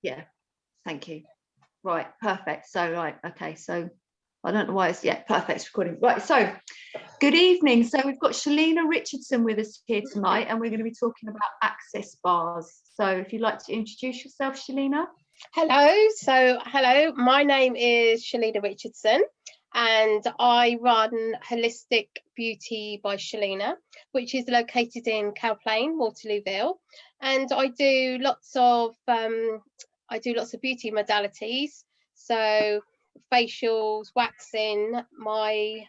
Yeah, thank you. Right, perfect. So, right, okay, so I don't know why it's, yeah, perfect, it's recording. Right, so good evening. So we've got Shelina Richardson with us here tonight, and we're going to be talking about access bars. So if you'd like to introduce yourself, Shelina. Hello, my name is Shelina Richardson, and I run Holistic Beauty by Shelina, which is located in Cow Plain, Waterlooville, and I do lots of beauty modalities, so facials, waxing. My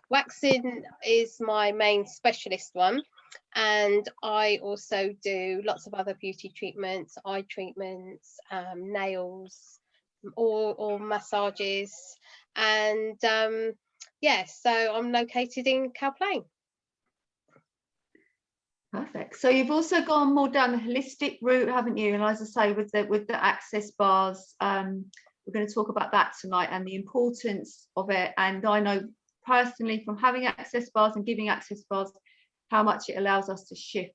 waxing is my main specialist one, and I also do lots of other beauty treatments, eye treatments, nails, or massages, and yeah, so I'm located in Cow Plain. Perfect. So you've also gone more down the holistic route, haven't you? And as I say, with the access bars, we're going to talk about that tonight and the importance of it. And I know personally from having access bars and giving access bars, how much it allows us to shift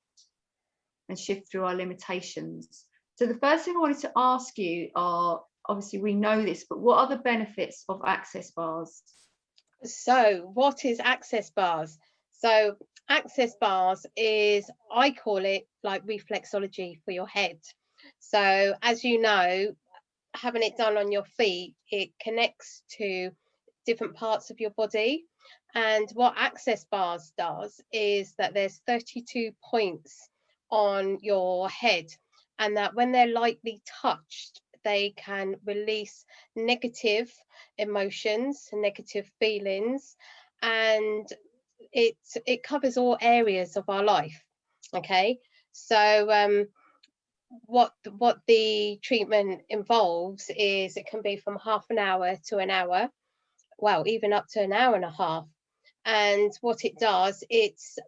through our limitations. So the first thing I wanted to ask you are, obviously we know this, but what are the benefits of access bars? So what is access bars? So access bars is, I call it like reflexology for your head. So as you know, having it done on your feet, it connects to different parts of your body. And what access bars does is that there's 32 points on your head, and that when they're lightly touched, they can release negative emotions, negative feelings, and it covers all areas of our life. Okay, so what the treatment involves is, it can be from half an hour to an hour, well, even up to an hour and a half. And what it does, it's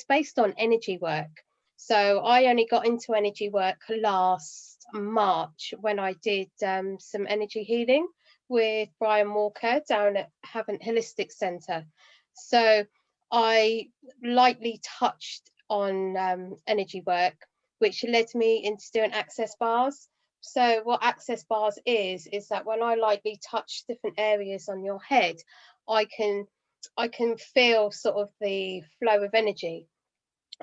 based on energy work. So I only got into energy work last March when I did some energy healing with Brian Walker down at Havant Holistic Centre. So I lightly touched on energy work, which led me into doing access bars. So what access bars is that when I lightly touch different areas on your head, I can feel sort of the flow of energy.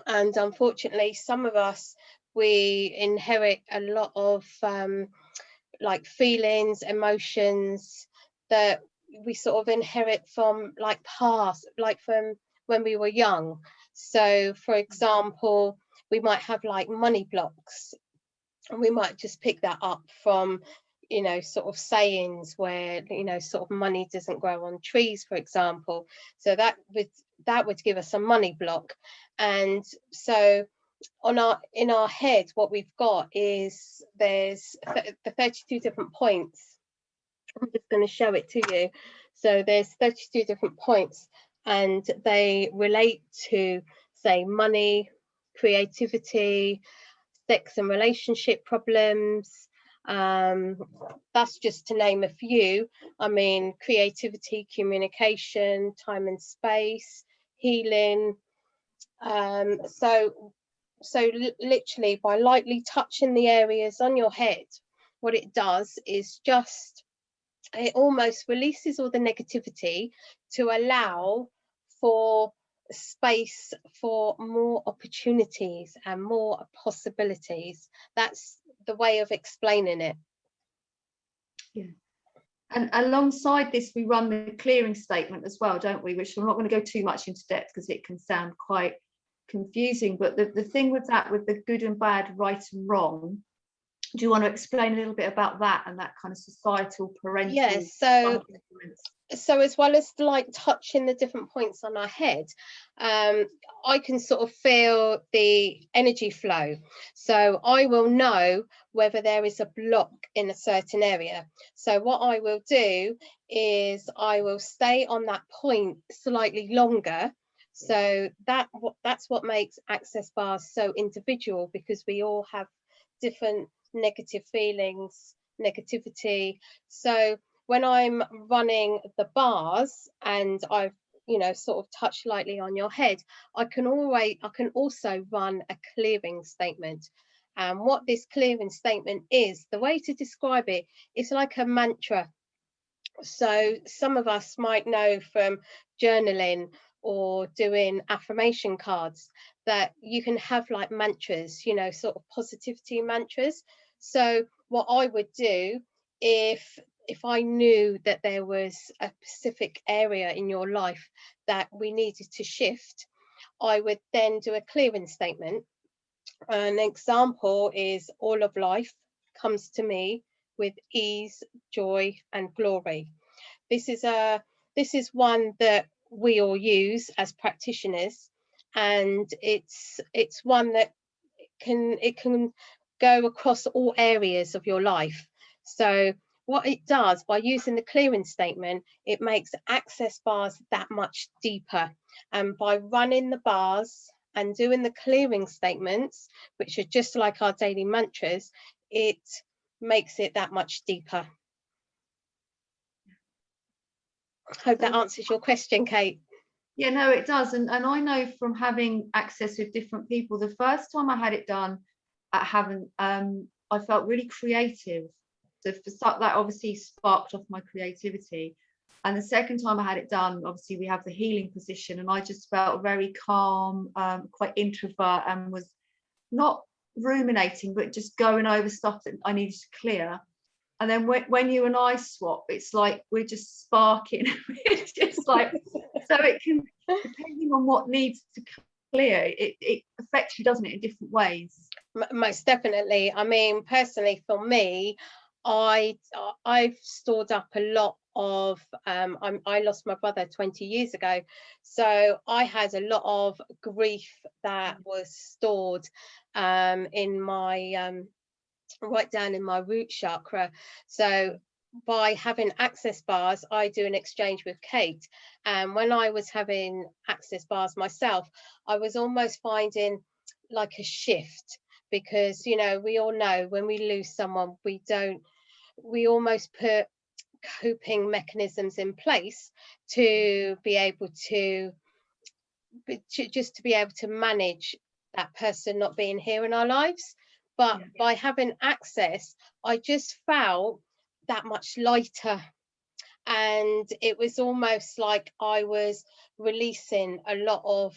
And unfortunately, some of us, we inherit a lot of like feelings, emotions that we sort of inherit from like past, like from when we were young. So for example, we might have like money blocks, and we might just pick that up from, you know, sort of sayings where, you know, sort of money doesn't grow on trees, for example. So that would give us a money block. And so in our head, what we've got is there's the 32 different points. I'm just going to show it to you. So there's 32 different points, and they relate to, say, money, creativity, sex and relationship problems. That's just to name a few. I mean, creativity, communication, time and space, healing. So literally by lightly touching the areas on your head, what it does is just, it almost releases all the negativity to allow for space for more opportunities and more possibilities. That's the way of explaining it. Yeah. And alongside this, we run the clearing statement as well, don't we? Which I'm not going to go too much into depth because it can sound quite confusing. But the thing with that, with the good and bad, right and wrong, do you want to explain a little bit about that and that kind of societal parental? Yes. So as well as like touching the different points on our head, I can sort of feel the energy flow. So I will know whether there is a block in a certain area. So what I will do is I will stay on that point slightly longer. So that's what makes access bars so individual, because we all have different negative feelings, negativity. So when I'm running the bars and I've, you know, sort of touched lightly on your head, I can also run a clearing statement. And what this clearing statement is, the way to describe it, it's like a mantra. So some of us might know from journaling or doing affirmation cards that you can have like mantras, you know, sort of positivity mantras. So what I would do, if I knew that there was a specific area in your life that we needed to shift, I would then do a clearing statement. An example is, all of life comes to me with ease, joy, and glory. This is a this is one that we all use as practitioners, and it's one that can go across all areas of your life. So what it does, by using the clearing statement, it makes access bars that much deeper. And by running the bars and doing the clearing statements, which are just like our daily mantras, it makes it that much deeper. Hope that answers your question, Kate. Yeah, no, it does. And I know from having access with different people, the first time I had it done at Haven, I felt really creative. So that obviously sparked off my creativity. And the second time I had it done, obviously we have the healing position, and I just felt very calm, quite introvert, and was not ruminating, but just going over stuff that I needed to clear. And then when you and I swap, it's like we're just sparking. It's just like, so it can, depending on what needs to clear, it affects you, doesn't it, in different ways? Most definitely. I mean, personally, for me, I've stored up a lot of I lost my brother 20 years ago, so I had a lot of grief that was stored in my right down in my root chakra. So by having access bars, I do an exchange with Kate, and when I was having access bars myself, I was almost finding like a shift, because you know, we all know when we lose someone, we almost put coping mechanisms in place to be able to just to be able to manage that person not being here in our lives. But by having access, I just felt that much lighter, and it was almost like I was releasing a lot of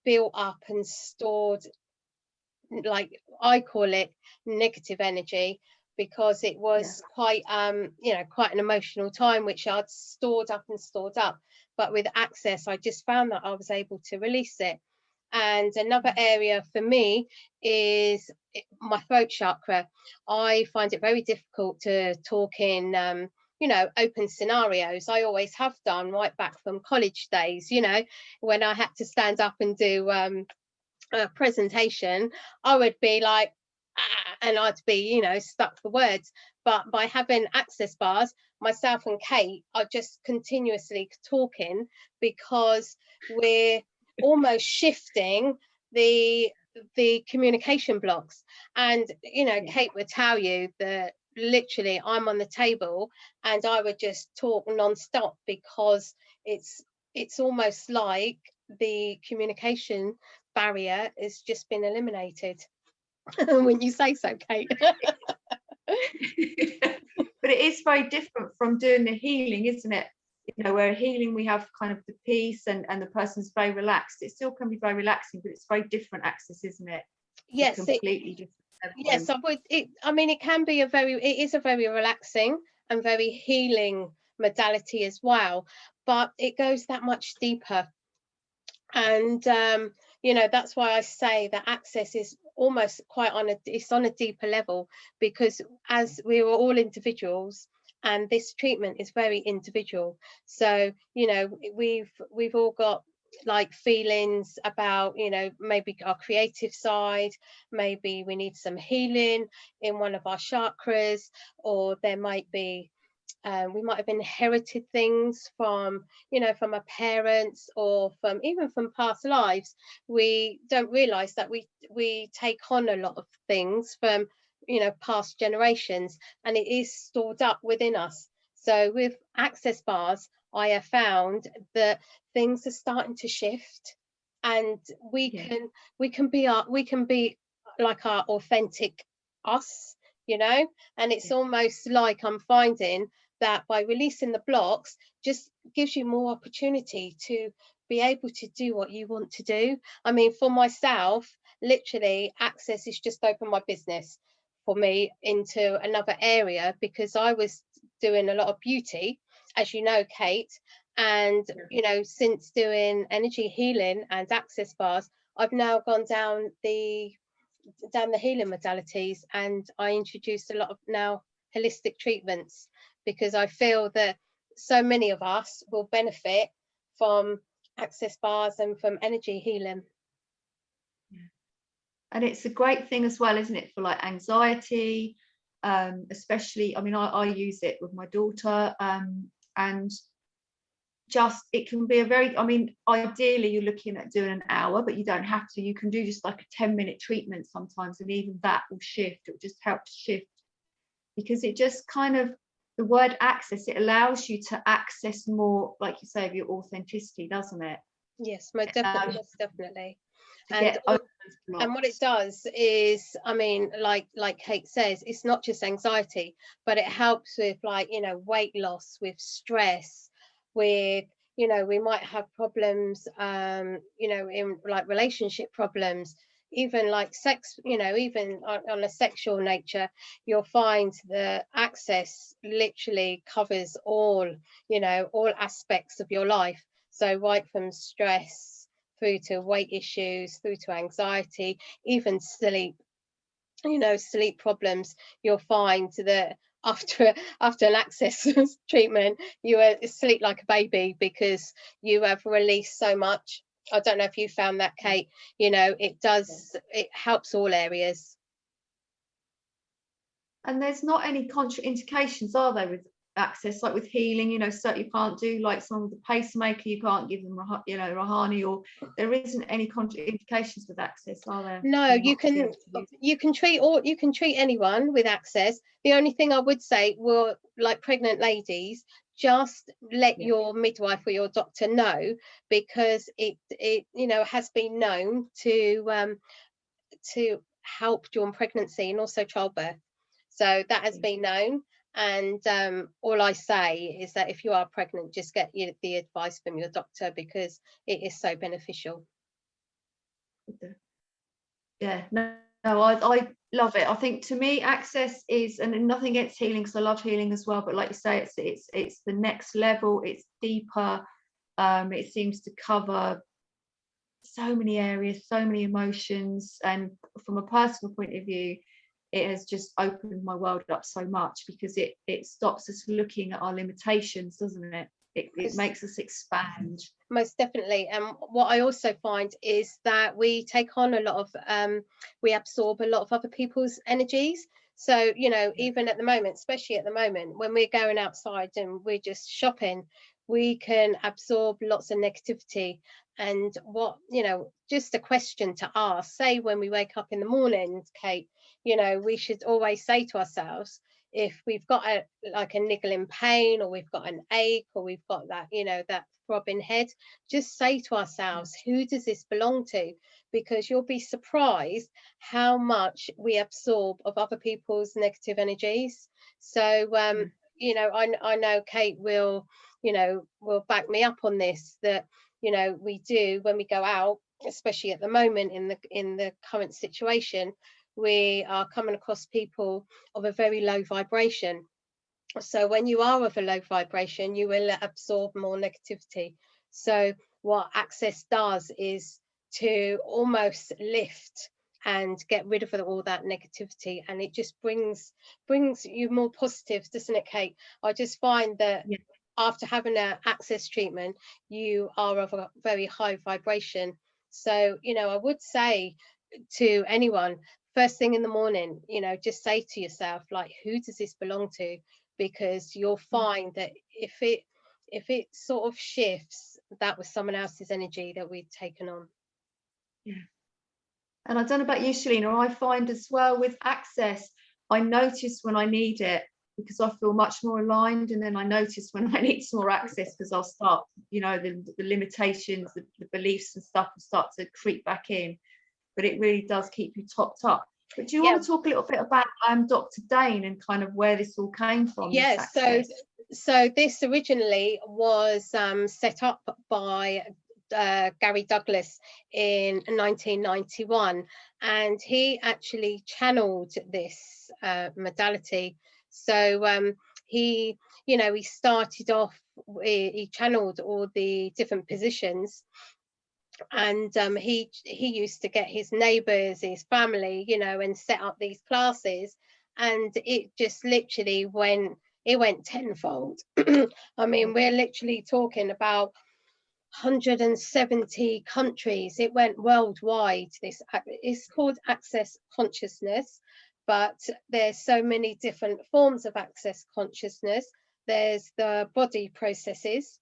built up and stored, like I call it, negative energy, because it was quite you know, quite an emotional time which I'd stored up and stored up. But with access, I just found that I was able to release it. And another area for me is my throat chakra. I find it very difficult to talk in you know, open scenarios. I always have done, right back from college days, you know, when I had to stand up and do a presentation, I would be like, and I'd be, you know, stuck for words. But by having access bars, myself and Kate are just continuously talking, because we're almost shifting the communication blocks. And you know, Kate would tell you that literally I'm on the table and I would just talk non-stop, because it's almost like the communication barrier has just been eliminated. When you say so, Kate. But it is very different from doing the healing, isn't it? You know, where healing we have kind of the peace and the person's very relaxed. It still can be very relaxing, but it's very different access, isn't it? Yes, completely different. Yes, I mean, it is a very relaxing and very healing modality as well, but it goes that much deeper. And you know, that's why I say that access is almost quite it's on a deeper level, because as we were all individuals, and this treatment is very individual. So you know, we've all got like feelings about, you know, maybe our creative side, maybe we need some healing in one of our chakras, or there might be we might have inherited things from, you know, from our parents, or from even from past lives. We don't realize that we take on a lot of things from, you know, past generations, and it is stored up within us. So with access bars, I have found that things are starting to shift, and we can be like our authentic us, you know. And it's almost like I'm finding that by releasing the blocks just gives you more opportunity to be able to do what you want to do. I mean, for myself, literally Access has just opened my business for me into another area, because I was doing a lot of beauty, as you know, Kate. And you know, since doing energy healing and access bars, I've now gone down the healing modalities, and I introduced a lot of now holistic treatments, because I feel that so many of us will benefit from access bars and from energy healing. And it's a great thing as well, isn't it, for like anxiety, especially, I mean, I use it with my daughter, and just, it can be a very, I mean, ideally you're looking at doing an hour, but you don't have to. You can do just like a 10-minute treatment sometimes, and even that will shift. It will just help to shift, because it just kind of, the word access, it allows you to access more, like you say, of your authenticity, doesn't it? Yes, most definitely, most definitely. And what it does is, I mean, like Kate says, it's not just anxiety, but it helps with, like, you know, weight loss, with stress, with, you know, we might have problems, you know, in like relationship problems, even like sex, you know, even on a sexual nature. You'll find the access literally covers all, you know, all aspects of your life. So right from stress through to weight issues, through to anxiety, even sleep, you know, sleep problems. You'll find that after an access treatment, you sleep like a baby, because you have released so much. I don't know if you found that, Kate. You know, it does, it helps all areas. And there's not any contraindications, are there, with access, like with healing? You know, so you can't do like some of the pacemaker, you can't give them, you know, Rahani, or there isn't any contraindications with access, are there? No, you can treat anyone with access. The only thing I would say, well, like pregnant ladies, just let your midwife or your doctor know, because it you know, has been known to help during pregnancy and also childbirth. So that has been known. And all I say is that if you are pregnant, just get the advice from your doctor, because it is so beneficial. Yeah, no, I love it. I think, to me, access is, and nothing against healing, because I love healing as well, but like you say, it's the next level. It's deeper. It seems to cover so many areas, so many emotions, and from a personal point of view, it has just opened my world up so much, because it stops us looking at our limitations, doesn't it? It makes us expand. Most definitely. And what I also find is that we take on a lot of we absorb a lot of other people's energies. So, you know, even at the moment, especially at the moment, when we're going outside and we're just shopping, we can absorb lots of negativity. And what, you know, just a question to ask, say when we wake up in the morning, Kate, you know, we should always say to ourselves, if we've got like a niggling pain, or we've got an ache, or we've got that, you know, that throbbing head, just say to ourselves, who does this belong to? Because you'll be surprised how much we absorb of other people's negative energies. So you know, I know Kate will, you know, will back me up on this, that, you know, we do, when we go out, especially at the moment in the current situation, we are coming across people of a very low vibration. So when you are of a low vibration, you will absorb more negativity. So what access does is to almost lift and get rid of all that negativity, and it just brings you more positive, doesn't it, Kate? I just find that after having an access treatment, you are of a very high vibration. So, you know, I would say to anyone, first thing in the morning, you know, just say to yourself, like, who does this belong to? Because you'll find that if it sort of shifts, that was someone else's energy that we'd taken on. Yeah. And I don't know about you, Shelina, I find as well with access, I notice when I need it, because I feel much more aligned, and then I notice when I need some more access, because I'll start, you know, the limitations, the beliefs and stuff will start to creep back in. but it really does keep you topped up. But do you Yeah. want to talk a little bit about Dr. Dane and kind of where this all came from? Yes, so this originally was set up by Gary Douglas in 1991, and he actually channeled this modality. So he, he started off, he channeled all the different positions, and he used to get his neighbors, his family, and set up these classes, and it just literally went tenfold. I mean, we're literally talking about 170 countries. It went worldwide. This is called access consciousness, but there's so many different forms of access consciousness. There's the body processes,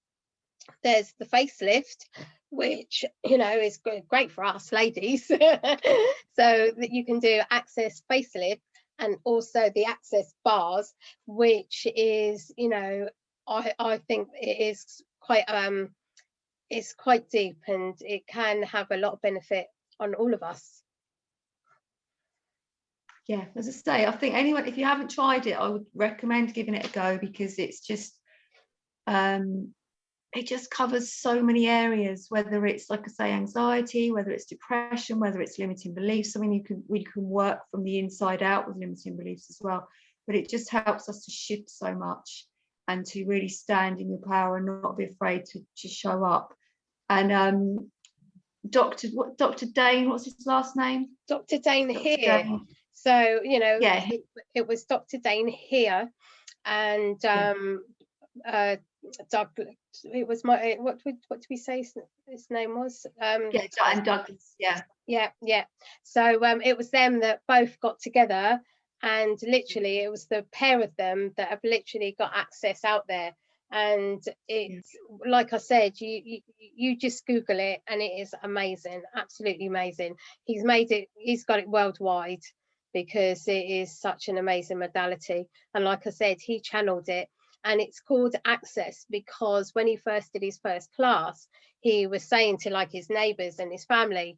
there's the facelift, which is great for us ladies. So that you can do access facelift, and also the access bars, which is, I think it is quite it's quite deep, and it can have a lot of benefit on all of us. Yeah, as I say, I think anyone, if you haven't tried it, I would recommend giving it a go, because it's just it just covers so many areas, whether it's, like I say, anxiety, whether it's depression, whether it's limiting beliefs. I mean, we can work from the inside out with limiting beliefs as well, but it just helps us to shift so much and to really stand in your power and not be afraid to show up. And Dr. Dane, what's his last name? Dr. Dane here. Dane. So, yeah, it was Dr. Dane here, and Doug, it was what did we say his name was? And Douglas. Yeah. So it was them that both got together, and literally it was the pair of them that have literally got access out there. And it's like I said, you just Google it, and it is amazing, absolutely amazing. He's got it worldwide, because it is such an amazing modality. And like I said, he channeled it. And it's called access because when he first did his first class, he was saying to like his neighbors and his family,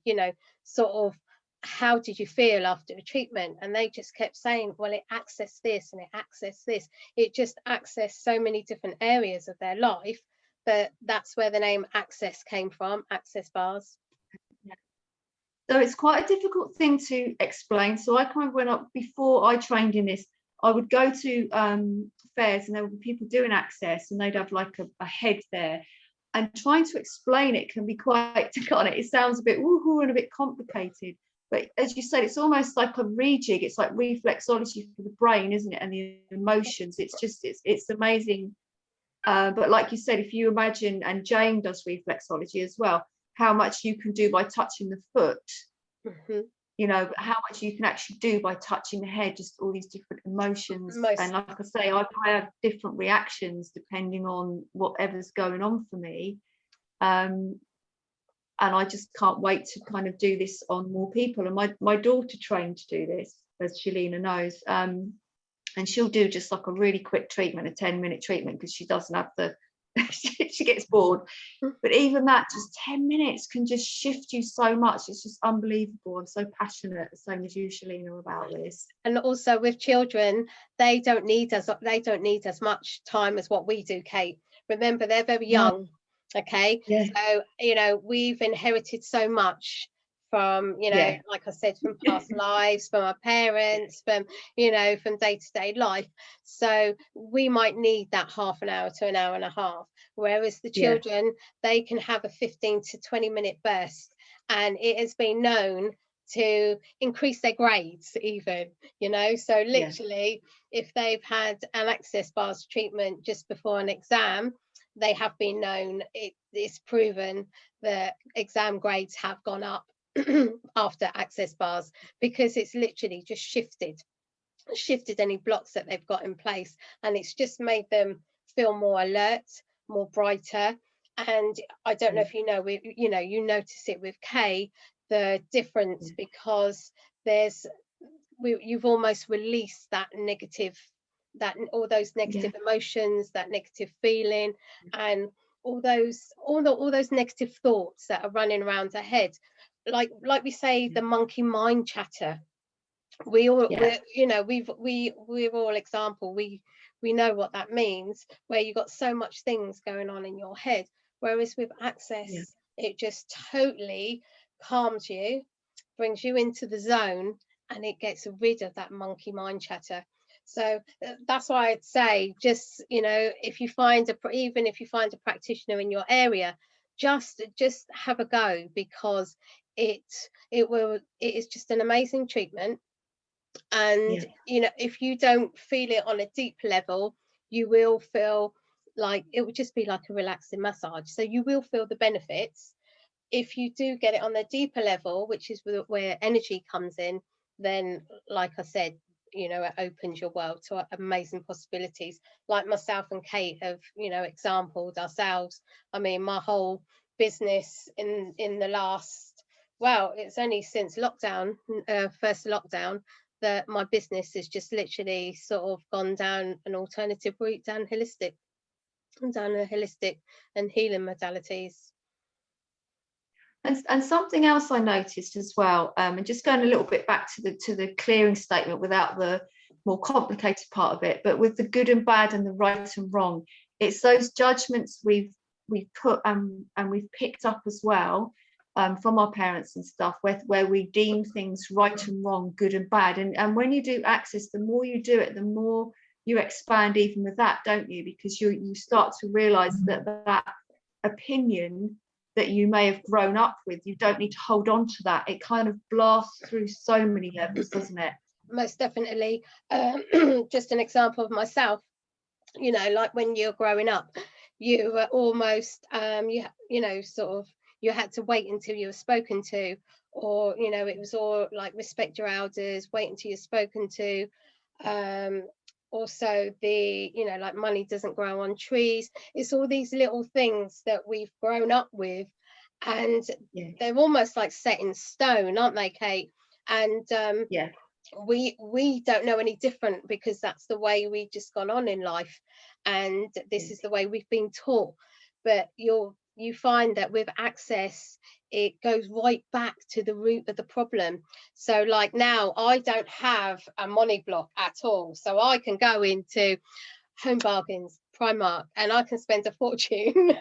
sort of, how did you feel after a treatment? And they just kept saying, well, it accessed this and it accessed this. It just accessed so many different areas of their life, that that's where the name access came from, access bars. So it's quite a difficult thing to explain. So I kind of before I trained in this, I would go to fairs, and there would be people doing access, and they'd have like a head there, and trying to explain it can be quite, it sounds a bit woohoo and a bit complicated, but as you said, it's almost like a rejig. It's like reflexology for the brain, isn't it, and the emotions. It's amazing. But like you said, if you imagine, and Jane does reflexology as well, how much you can do by touching the foot. Mm-hmm. How much you can actually do by touching the head, just all these different emotions. And like I say, I have different reactions depending on whatever's going on for me. And I just can't wait to kind of do this on more people. And my daughter trained to do this, as Shelina knows. And she'll do just like a really quick treatment, a 10-minute treatment, because she doesn't have she gets bored. But even that, just 10 minutes can just shift you so much. It's just unbelievable. I'm so passionate, the same as you, Shelina, about this. And also with children, they don't need as much time as what we do, Kate. Remember, they're very young. Okay. Yeah. So we've inherited so much from like I said, from past lives, from our parents, from from day-to-day life. So we might need that half an hour to an hour and a half, whereas the children, they can have a 15 to 20-minute burst, and it has been known to increase their grades even, so literally if they've had an access bars treatment just before an exam, they have been known, it's proven that exam grades have gone up after access bars, because it's literally just shifted any blocks that they've got in place, and it's just made them feel more alert, more brighter. And I don't know if you notice it with Kay, the difference, because you've almost released that negative, all those negative emotions, that negative feeling, and all those negative thoughts that are running around her head. like we say, the monkey mind chatter. We all, Yeah. we're all example. We know what that means, where you got so much things going on in your head. Whereas with Yeah. access, it just totally calms you, brings you into the zone, and it gets rid of that monkey mind chatter. So that's why I'd say, just, if you find even if you find a practitioner in your area, just have a go, because it it is just an amazing treatment. And Yeah. if you don't feel it on a deep level, you will feel like it would just be like a relaxing massage, so you will feel the benefits. If you do get it on the deeper level, which is where energy comes in, then, like I said, it opens your world to amazing possibilities. Like myself and Kate have, exampled ourselves. I mean, my whole business in the last, well, it's only since lockdown, first lockdown, that my business has just literally sort of gone down an alternative route, down a holistic and healing modalities. And something else I noticed as well, and just going a little bit back to the clearing statement without the more complicated part of it, but with the good and bad and the right and wrong, it's those judgments we've put and we've picked up as well, from our parents and stuff, where we deem things right and wrong, good and bad. And when you do access, the more you do it, the more you expand even with that, don't you? Because you start to realize that opinion that you may have grown up with, you don't need to hold on to that. It kind of blasts through so many levels, doesn't it? Most definitely. Just an example of myself, like when you're growing up, you were almost sort of, you had to wait until you were spoken to, or it was all like respect your elders, wait until you're spoken to. Also, the like money doesn't grow on trees. It's all these little things that we've grown up with, and Yeah. they're almost like set in stone, aren't they, Kate? And Yeah. we don't know any different, because that's the way we've just gone on in life, and this is the way we've been taught. But you find that with access, it goes right back to the root of the problem. So like now, I don't have a money block at all, so I can go into Home Bargains, Primark, and I can spend a fortune.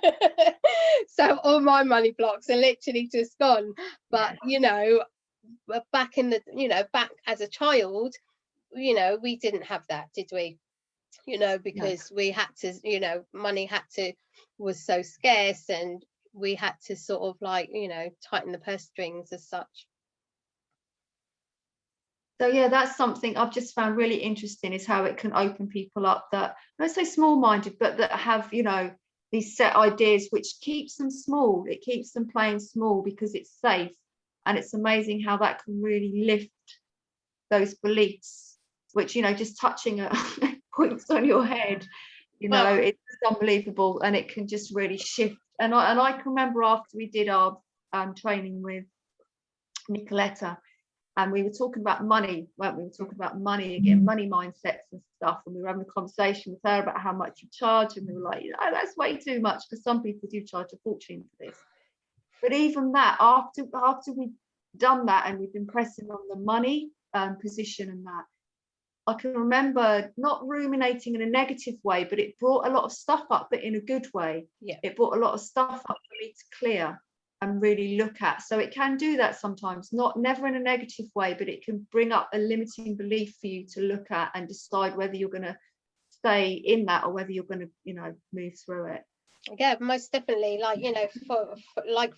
So all my money blocks are literally just gone. But back in the back as a child, we didn't have that, did we? Because we had to, money was so scarce, and we had to sort of like tighten the purse strings as such. So yeah, that's something I've just found really interesting, is how it can open people up that, I don't say small-minded, but that have, these set ideas, which keeps them small. It keeps them playing small because it's safe. And it's amazing how that can really lift those beliefs, which, just touching a points on your head, Well, it's unbelievable, and it can just really shift. And I can remember after we did our training with Nicoletta, and we were talking about money, weren't we? We were talking about money again, money mindsets and stuff, and we were having a conversation with her about how much you charge, and we were like, that's way too much, because some people do charge a fortune for this. But even that, after we've done that and we've been pressing on the money position and that, I can remember not ruminating in a negative way, but it brought a lot of stuff up, but in a good way. yeah. It brought a lot of stuff up for me to clear and really look at. So it can do that sometimes, never in a negative way, but it can bring up a limiting belief for you to look at and decide whether you're going to stay in that or whether you're going to, move through it. Yeah, most definitely. Like,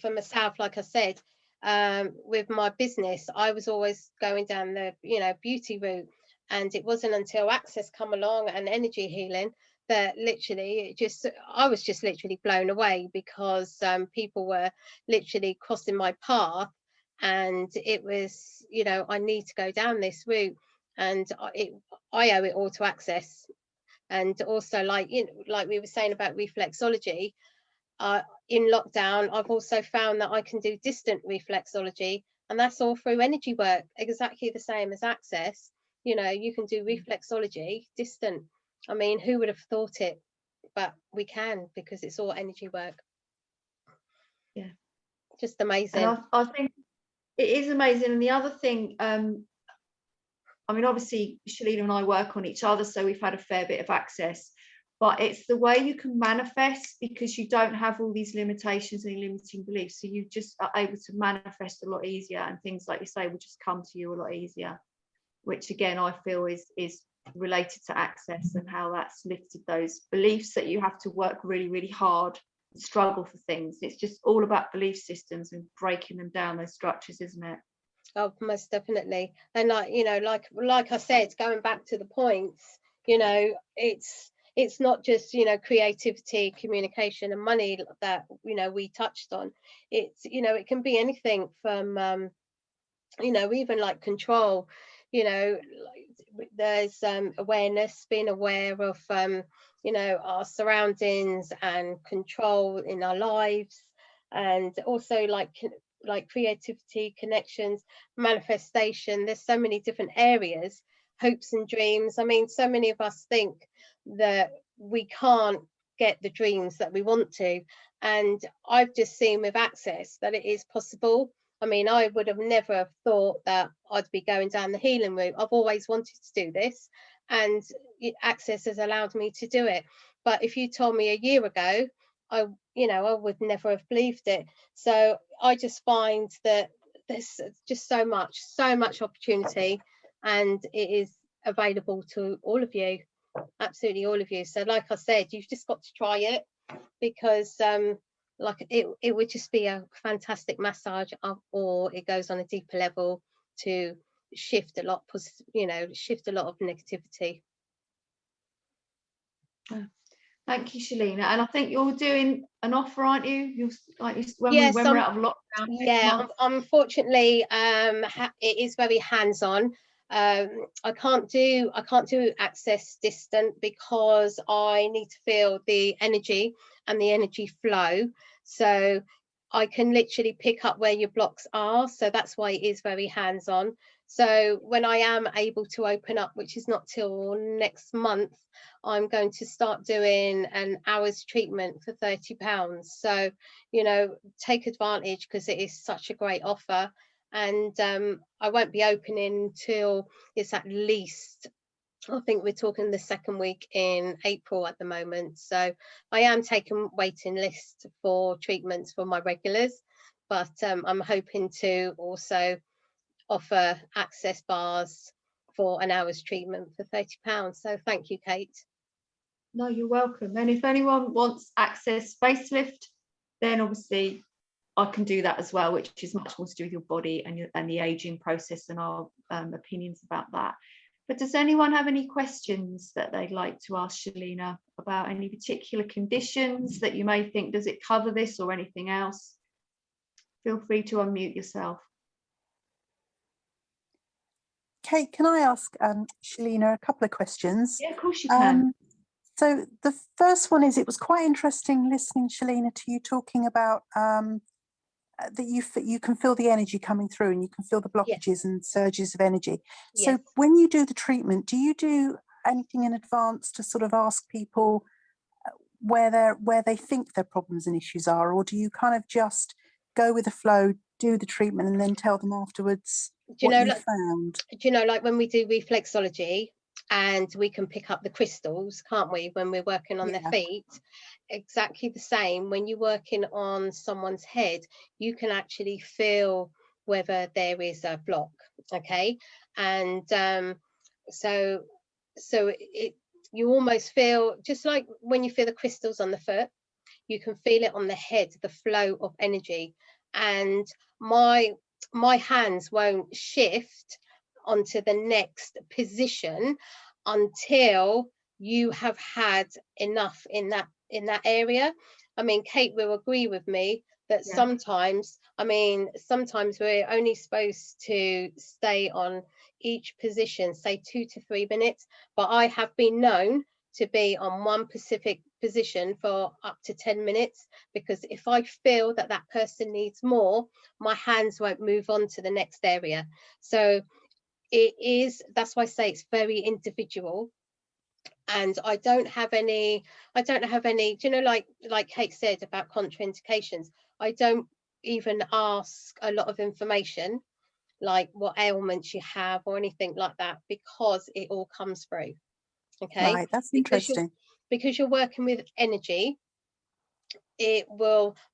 for myself, like I said, with my business, I was always going down the beauty route, and it wasn't until access come along and energy healing that literally I was just literally blown away, because people were literally crossing my path, and it was, I need to go down this route, and I owe it all to access. And also, like like we were saying about reflexology, in lockdown, I've also found that I can do distant reflexology, and that's all through energy work, exactly the same as access. You can do reflexology distant. I mean, who would have thought it? But we can, because it's all energy work. Yeah. Just amazing. And I think It is amazing. And the other thing, I mean, obviously, Shelina and I work on each other, so we've had a fair bit of access, but it's the way you can manifest, because you don't have all these limitations and limiting beliefs. So you just are able to manifest a lot easier, and things, like you say, will just come to you a lot easier, which again, I feel is related to access, and how that's lifted those beliefs that you have to work really, really hard and struggle for things. It's just all about belief systems and breaking them down, those structures, isn't it? Oh, most definitely. And like, you know, like I said, going back to the points, you know, it's not just, you know, creativity, communication and money that, you know, we touched on. It's, you know, it can be anything from you know, even like control, you know, like there's awareness, being aware of you know, our surroundings and control in our lives, and also like creativity, connections, manifestation. There's so many different areas. Hopes and dreams. I mean, so many of us think that we can't get the dreams that we want to, and I've just seen with access that it is possible. I mean, I would have never thought that I'd be going down the healing route. I've always wanted to do this, and access has allowed me to do it. But if you told me a year ago, you know, I would never have believed it. So I just find that there's just so much opportunity, and it is available to all of you, absolutely all of you. So like I said, you've just got to try it, because like it would just be a fantastic massage, or it goes on a deeper level to shift a lot, you know, shift a lot of negativity. Thank you, Shelina. And I think you're doing an offer, aren't you? You're like when Yes, we're out of lockdown next yeah, month. unfortunately, it is very hands-on. I can't do access distant, because I need to feel the energy and the energy flow. So I can literally pick up where your blocks are. So that's why it is very hands-on. So when I am able to open up, which is not till next month, I'm going to start doing an hour's treatment for £30. So, you know, take advantage, because it is such a great offer. And I won't be opening till it's at least, I think we're talking the second week in April at the moment. So I am taking waiting lists for treatments for my regulars, but I'm hoping to also offer access bars for an hour's treatment for £30. So thank you, Kate. No, you're welcome. And if anyone wants access facelift, then obviously I can do that as well, which is much more to do with your body and the aging process, and our opinions about that. But does anyone have any questions that they'd like to ask Shelina about any particular conditions that you may think, does it cover this or anything else? Feel free to unmute yourself. Kate, can I ask Shelina a couple of questions? Yeah, of course you can. So the first one is, it was quite interesting listening, Shelina, to you talking about that you can feel the energy coming through, and you can feel the blockages, yes, and surges of energy. So yes, when you do the treatment, do you do anything in advance to sort of ask people where they think their problems and issues are, or do you kind of just go with the flow, do the treatment, and then tell them afterwards what you found? Do you know, like when we do reflexology, and we can pick up the crystals, can't we, when we're working on their feet? Exactly the same. When you're working on someone's head, you can actually feel whether there is a block, okay? And so you almost feel just like when you feel the crystals on the foot, you can feel it on the head, the flow of energy. And my hands won't shift onto the next position until you have had enough in that area. I mean, Kate will agree with me that sometimes we're only supposed to stay on each position, say 2 to 3 minutes, but I have been known to be on one specific position for up to 10 minutes, because if I feel that that person needs more, my hands won't move on to the next area. So that's why I say it's very individual. And I don't have any, do you know, like Kate said about contraindications, I don't even ask a lot of information, like what ailments you have or anything like that, because it all comes through. Okay, Right, that's because interesting. you're working with energy,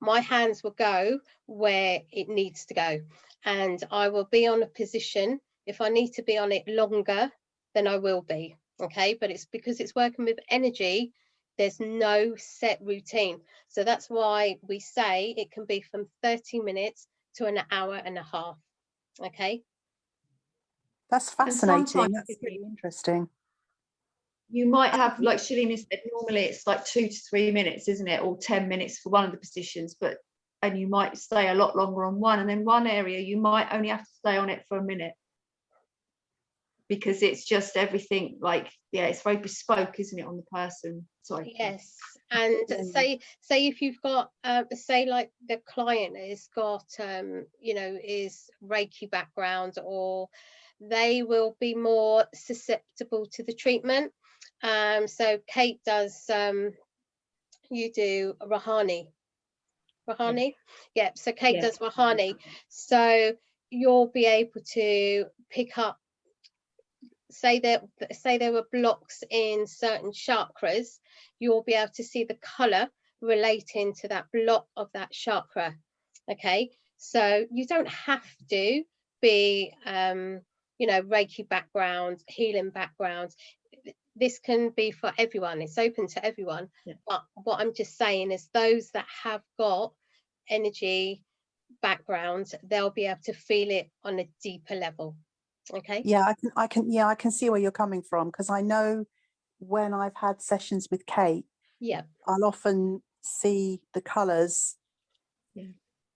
my hands will go where it needs to go, and I will be on a position. If I need to be on it longer, then I will be. Okay, but it's because it's working with energy, there's no set routine. So that's why we say it can be from 30 minutes to an hour and a half. Okay, That's And sometimes fascinating. That's really interesting. you might have, like Shelina said, normally it's like 2 to 3 minutes, isn't it? Or 10 minutes for one of the positions, and you might stay a lot longer on one, and then one area you might only have to stay on it for a minute, because it's just everything, like, yeah, it's very bespoke, isn't it, on the person? Sorry. yes. And say if you've got say like the client has got is Reiki background, or they will be more susceptible to the treatment. So Kate does you do Rahani. Yeah, so Kate does Rahani, so you'll be able to pick up, say there were blocks in certain chakras, you'll be able to see the color relating to that block of that chakra. Okay, so you don't have to be Reiki background, healing background. This can be for everyone, it's open to everyone. But what I'm just saying is those that have got energy backgrounds, they'll be able to feel it on a deeper level. Okay, Yeah, I can see where you're coming from, because I know when I've had sessions with Kate, yeah, I'll often see the colours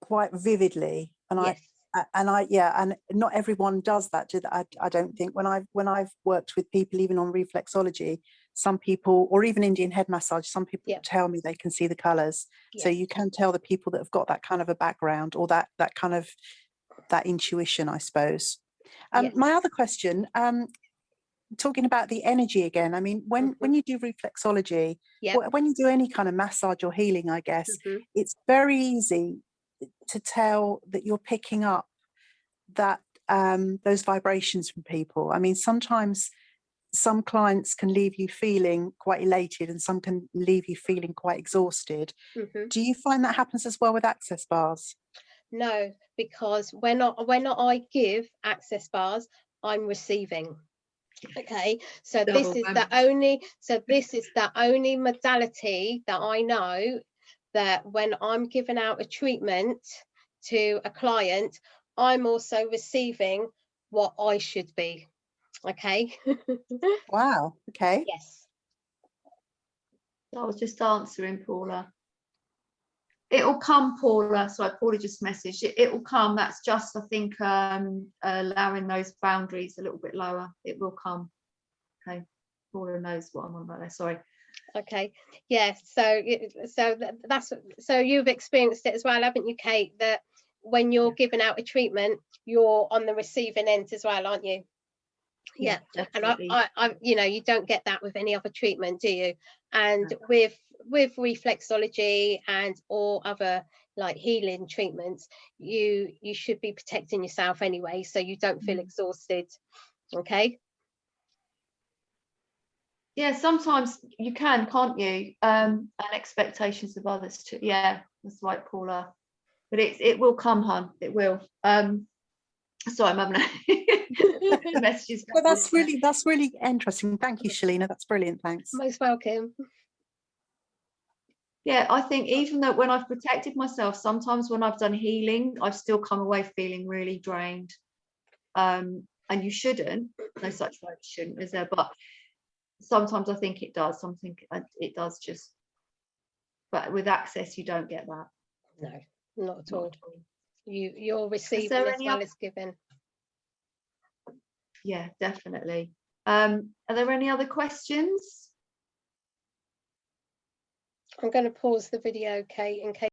quite vividly, and yes, and not everyone does that. I don't think. When I've worked with people, even on reflexology, some people, or even Indian head massage, some people tell me they can see the colours. So you can tell the people that have got that kind of a background, or that kind of that intuition, I suppose. My other question, talking about the energy again, I mean, when you do reflexology, when you do any kind of massage or healing, I guess, it's very easy to tell that you're picking up that those vibrations from people. I mean, sometimes some clients can leave you feeling quite elated, and some can leave you feeling quite exhausted. Do you find that happens as well with access bars? No, because when I give access bars, I'm receiving. Okay, so this is the only modality that I know that when I'm giving out a treatment to a client, I'm also receiving what I should be. Okay. Wow. Okay. Yes. I was just answering Paula. It'll come, Paula. So Paula just messaged it. It will come. That's just, I think, allowing those boundaries a little bit lower. It will come. Okay. Paula knows what I'm on about there. Sorry. Okay. Yeah. So you've experienced it as well, haven't you, Kate? That when you're giving out a treatment, you're on the receiving end as well, aren't you? Yeah. And I you don't get that with any other treatment, do you? And with reflexology and all other like healing treatments, you should be protecting yourself anyway, so you don't feel exhausted. Okay. Yeah, sometimes you can't you? And expectations of others too. Yeah, that's right, Paula. But it will come, hon. It will. Sorry, I'm having a messages. Well, that's really interesting. Thank you, Shelina. That's brilliant. Thanks. Most welcome. Yeah, I think even though when I've protected myself, sometimes when I've done healing, I've still come away feeling really drained. And you shouldn't. No such way shouldn't, is there? But sometimes I think it does. Something it does just. But with access, you don't get that. No, not at all. You're receiving as well as giving. Yeah, definitely. Are there any other questions? I'm going to pause the video, Kate, in case